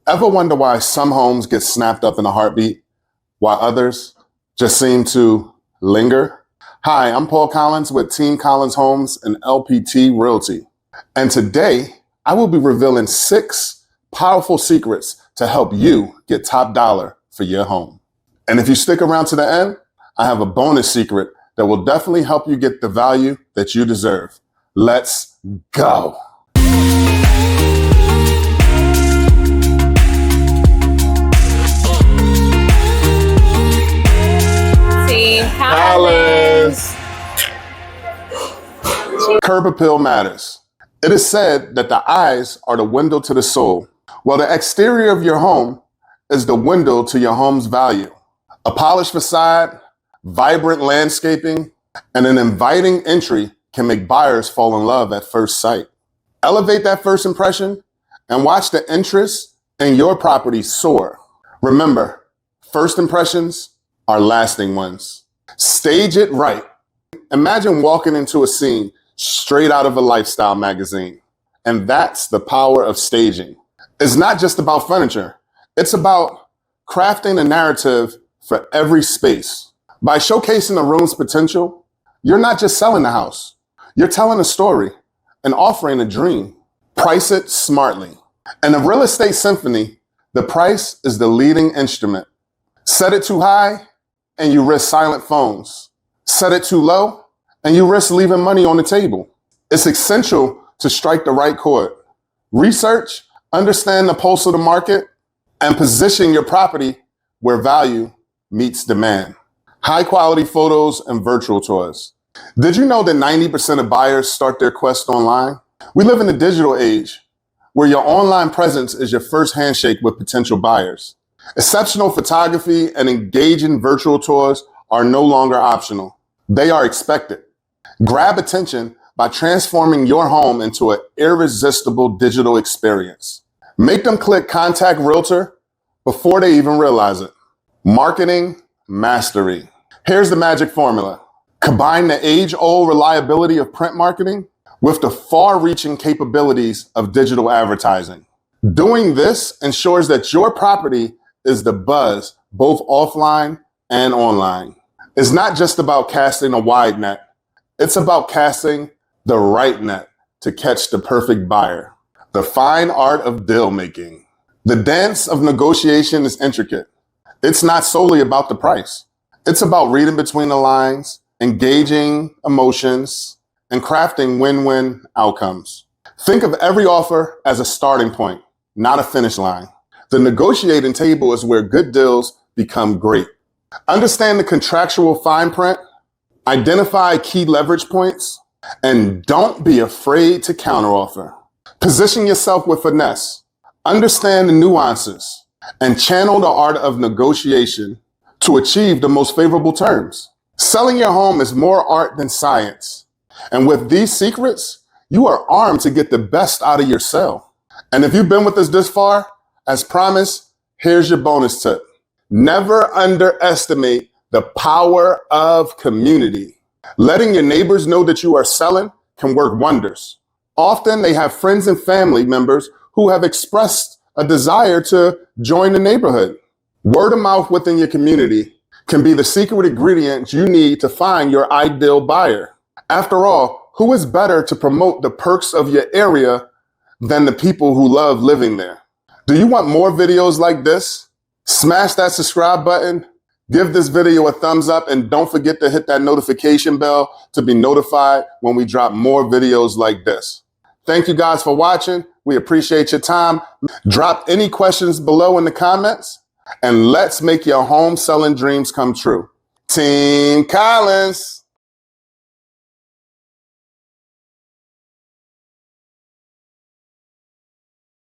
Ever wonder why some homes get snapped up in a heartbeat while others just seem to linger? Hi, I'm Paul Collins with TeamCollinsHomes and LPT Realty. And today I will be revealing 6 powerful secrets to help you get top dollar for your home. And if you stick around to the end, I have a bonus secret that will definitely help you get the value that you deserve. Let's go. Collins. Curb appeal matters. It is said that the eyes are the window to the soul. Well, the exterior of your home is the window to your home's value. A polished facade, vibrant landscaping, and an inviting entry can make buyers fall in love at first sight. Elevate that first impression and watch the interest in your property soar. Remember, first impressions are lasting ones. Stage it right. Imagine walking into a scene straight out of a lifestyle magazine. And that's the power of staging. It's not just about furniture. It's about crafting a narrative for every space. By showcasing a room's potential, you're not just selling the house. You're telling a story and offering a dream. Price it smartly. In a real estate symphony, the price is the leading instrument. Set it too high, and you risk silent phones. Set it too low, and you risk leaving money on the table. It's essential to strike the right chord. Research, understand the pulse of the market, and position your property where value meets demand. High quality photos and virtual tours. Did you know that 90% of buyers start their quest online? We live in a digital age where your online presence is your first handshake with potential buyers. Exceptional photography and engaging virtual tours are no longer optional. They are expected. Grab attention by transforming your home into an irresistible digital experience. Make them click Contact Realtor before they even realize it. Marketing mastery. Here's the magic formula. Combine the age-old reliability of print marketing with the far-reaching capabilities of digital advertising. Doing this ensures that your property is the buzz, both offline and online. It's not just about casting a wide net. It's about casting the right net to catch the perfect buyer. The fine art of deal making. The dance of negotiation is intricate. It's not solely about the price. It's about reading between the lines, engaging emotions, and crafting win-win outcomes. Think of every offer as a starting point, not a finish line. The negotiating table is where good deals become great. Understand the contractual fine print, identify key leverage points, and don't be afraid to counteroffer. Position yourself with finesse, understand the nuances, and channel the art of negotiation to achieve the most favorable terms. Selling your home is more art than science. And with these secrets, you are armed to get the best out of your sale. And if you've been with us this far, as promised, here's your bonus tip. Never underestimate the power of community. Letting your neighbors know that you are selling can work wonders. Often they have friends and family members who have expressed a desire to join the neighborhood. Word of mouth within your community can be the secret ingredient you need to find your ideal buyer. After all, who is better to promote the perks of your area than the people who love living there? Do you want more videos like this? Smash that subscribe button, give this video a thumbs up, and don't forget to hit that notification bell to be notified when we drop more videos like this. Thank you guys for watching. We appreciate your time. Drop any questions below in the comments, and let's make your home selling dreams come true. Team Collins.